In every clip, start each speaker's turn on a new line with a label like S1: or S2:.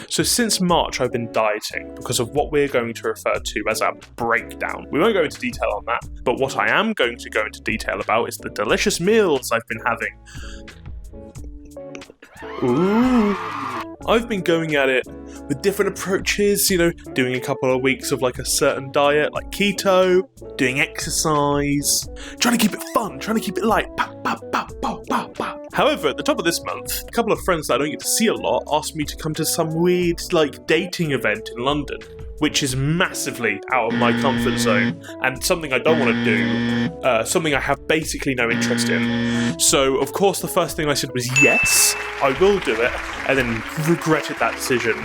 S1: So since March, I've been dieting because of what we're going to refer to as a breakdown. We won't go into detail on that, but what I am going to go into detail about is the delicious meals I've been having. Ooh. I've been going at it with different approaches, doing a couple of weeks of like a certain diet, like keto, doing exercise, trying to keep it fun, trying to keep it light. Pow, pow, pow, pow, pow, pow. However, at the top of this month, a couple of friends that I don't get to see a lot asked me to come to some weird, dating event in London, which is massively out of my comfort zone and something I don't want to do, something I have basically no interest in. So, of course, the first thing I said was yes, I will do it, and then regretted that decision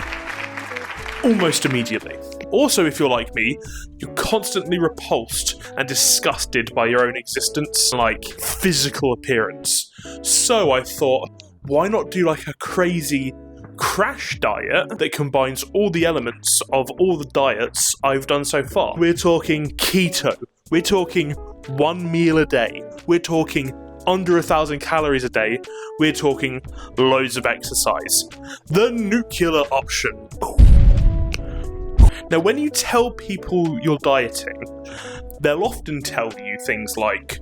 S1: almost immediately. Also, if you're like me, you're constantly repulsed and disgusted by your own existence, physical appearance. So I thought, why not do a crazy crash diet that combines all the elements of all the diets I've done so far? We're talking keto. We're talking 1 meal a day. We're talking under 1,000 calories a day. We're talking loads of exercise. The nuclear option. Now, when you tell people you're dieting, they'll often tell you things like,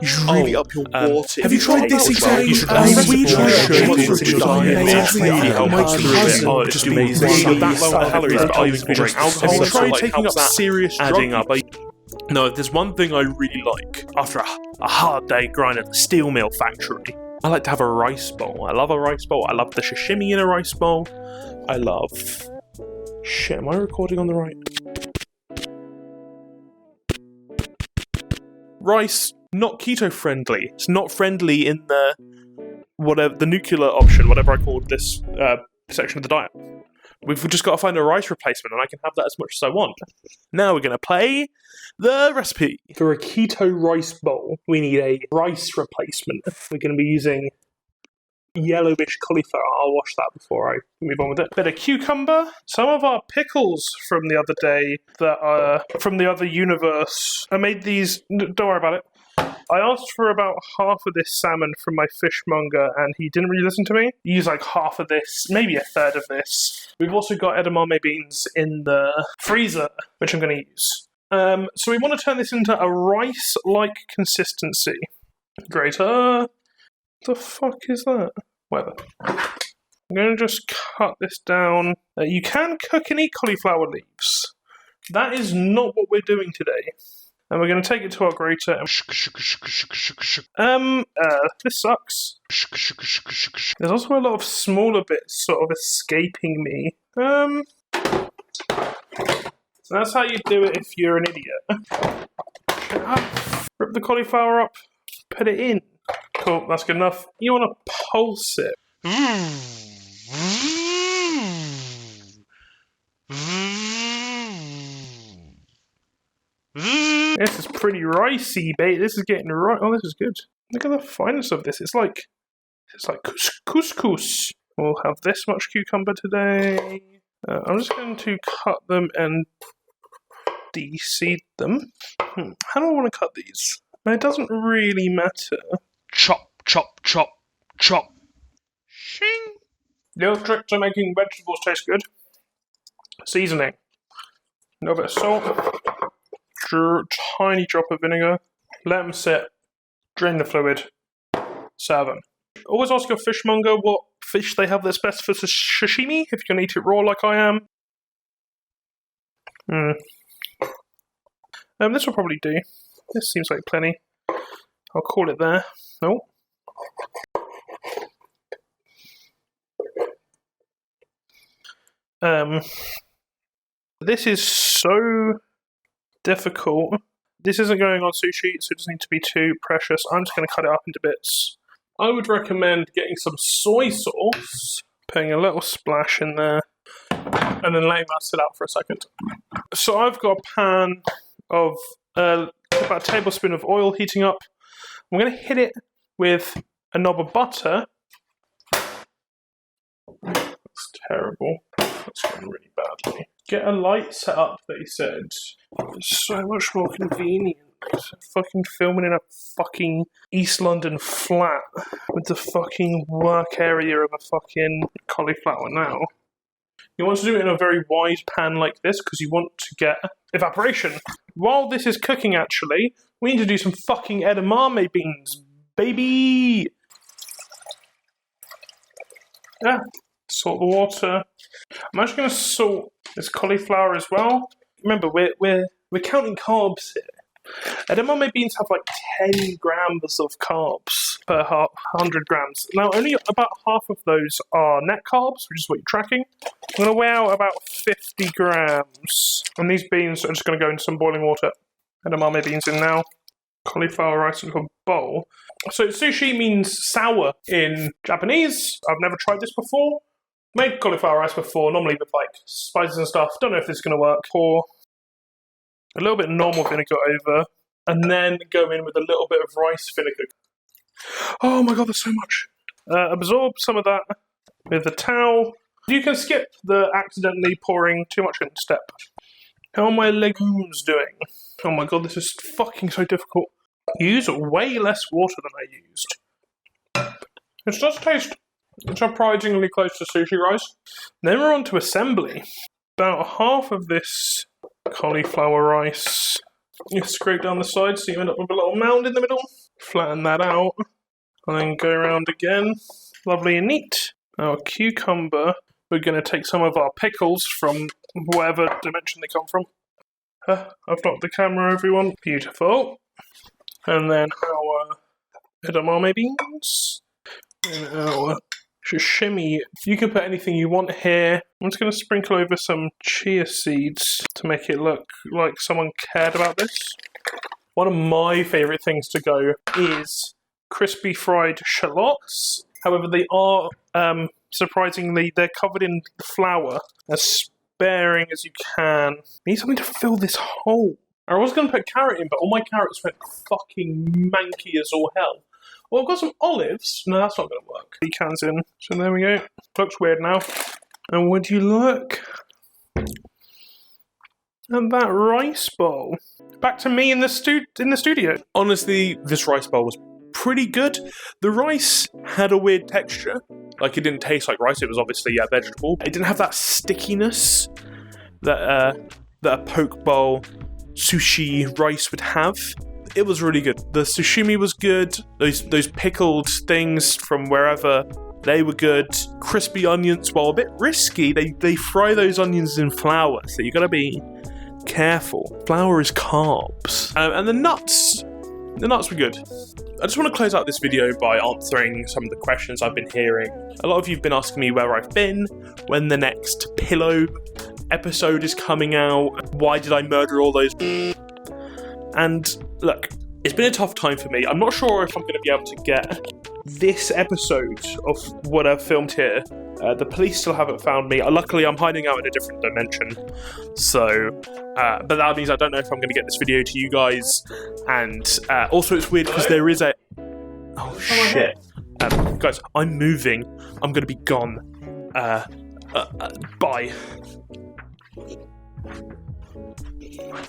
S1: you should really up your water. Have you tried this exactly? You should really help through it. Just amazing. That low on calories, but are you drink alcohol? Have you tried taking up serious adding up? No, if there's one thing I really like after a hard day grind at the steel mill factory, I like to have a rice bowl. I love a rice bowl. I love the sashimi in a rice bowl. I love... Shit, am I recording on the right? Rice, not keto friendly. It's not friendly in the nuclear option, whatever I called this section of the diet. We've just got to find a rice replacement, and I can have that as much as I want. Now we're going to play the recipe. For a keto rice bowl, we need a rice replacement. We're going to be using yellowish cauliflower. I'll wash that before I move on with it. Bit of cucumber. Some of our pickles from the other day that are from the other universe. I made these. Don't worry about it. I asked for about half of this salmon from my fishmonger, and he didn't really listen to me. Use half of this, maybe a third of this. We've also got edamame beans in the freezer, which I'm going to use. So we want to turn this into a rice-like consistency. Grater. The fuck is that? Whatever. I'm going to just cut this down. You can cook and eat cauliflower leaves. That is not what we're doing today. And we're going to take it to our grater and... this sucks. There's also a lot of smaller bits sort of escaping me. That's how you do it if you're an idiot. Rip the cauliflower up, put it in. Cool, that's good enough. You want to pulse it. This is pretty ricey, babe. This is getting right. Oh, this is good. Look at the fineness of this. It's like couscous. We'll have this much cucumber today. I'm just going to cut them and de-seed them. How do I want to cut these? It doesn't really matter. Chop, chop, chop, chop. Shing. Little trick to making vegetables taste good. Seasoning. A little bit of salt. Tiny drop of vinegar. Let them sit. Drain the fluid. Serve them. Always ask your fishmonger what fish they have that's best for sashimi, if you can eat it raw like I am. This will probably do. This seems like plenty. I'll call it there. Oh. This is so difficult. This isn't going on sushi, so it doesn't need to be too precious. I'm just going to cut it up into bits. I would recommend getting some soy sauce, putting a little splash in there, and then letting that sit out for a second. So I've got a pan of about a tablespoon of oil heating up. I'm going to hit it with a knob of butter. That's terrible. That's going really badly. Get a light set up, they said. It's so much more convenient. Fucking filming in a fucking East London flat with the fucking work area of a fucking cauliflower now. You want to do it in a very wide pan like this because you want to get evaporation. While this is cooking, actually, we need to do some fucking edamame beans, baby! Yeah, salt the water. I'm actually going to salt this cauliflower as well. Remember, we're counting carbs here. Edamame beans have like 10 grams of carbs per 100 grams. Now, only about half of those are net carbs, which is what you're tracking. I'm going to weigh out about 50 grams. And these beans are just going to go into some boiling water. Edamame beans in now. Cauliflower rice into a bowl. So sushi means sour in Japanese. I've never tried this before. Made cauliflower rice before, normally with like spices and stuff. Don't know if this is going to work. Pour a little bit of normal vinegar over, and then go in with a little bit of rice vinegar. Oh my god, there's so much. Absorb some of that with a towel. You can skip the accidentally pouring too much in step. How are my legumes doing? Oh my god, this is fucking so difficult. Use way less water than I used. It does taste surprisingly close to sushi rice. Then we're on to assembly. About half of this cauliflower rice. You scrape down the side so you end up with a little mound in the middle. Flatten that out. And then go around again. Lovely and neat. Our cucumber. We're going to take some of our pickles from whatever dimension they come from. I've knocked the camera, everyone. Beautiful. And then our edamame beans. And our sashimi. You can put anything you want here. I'm just going to sprinkle over some chia seeds to make it look like someone cared about this. One of my favourite things to go is crispy fried shallots. However, they are, surprisingly, they're covered in flour. As sparing as you can. Need something to fill this hole. I was going to put carrot in, but all my carrots went fucking manky as all hell. Well, I've got some olives. No, that's not going to work. Pecans in. So there we go. Looks weird now. And would you look at that rice bowl? Back to me in the studio. Honestly, this rice bowl was pretty good. The rice had a weird texture. Like, it didn't taste like rice. It was obviously, vegetable. It didn't have that stickiness that a poke bowl sushi rice would have. It was really good. The sashimi was good. Those pickled things from wherever, they were good. Crispy onions, while a bit risky, they fry those onions in flour, so you gotta be careful. Flour is carbs. And the nuts were good. I just want to close out this video by answering some of the questions I've been hearing. A lot of you have been asking me where I've been, when the next pillow episode is coming out, why did I murder all those. And look, it's been a tough time for me. I'm not sure if I'm going to be able to get this episode of what I've filmed here. The police still haven't found me. Luckily, I'm hiding out in a different dimension. So, but that means I don't know if I'm going to get this video to you guys. And also, it's weird because there is a... Oh, shit. Guys, I'm moving. I'm going to be gone. Bye.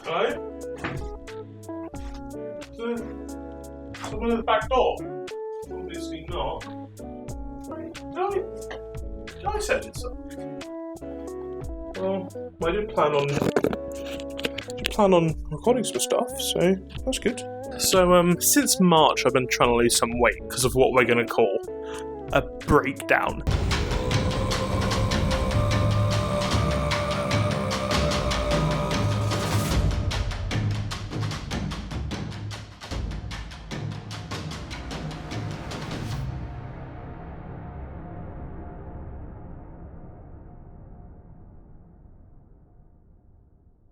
S1: Hello? Someone at the back door? Obviously not. Did I set this up? Well, I did plan on recording some stuff, so that's good. So, since March, I've been trying to lose some weight because of what we're going to call a breakdown.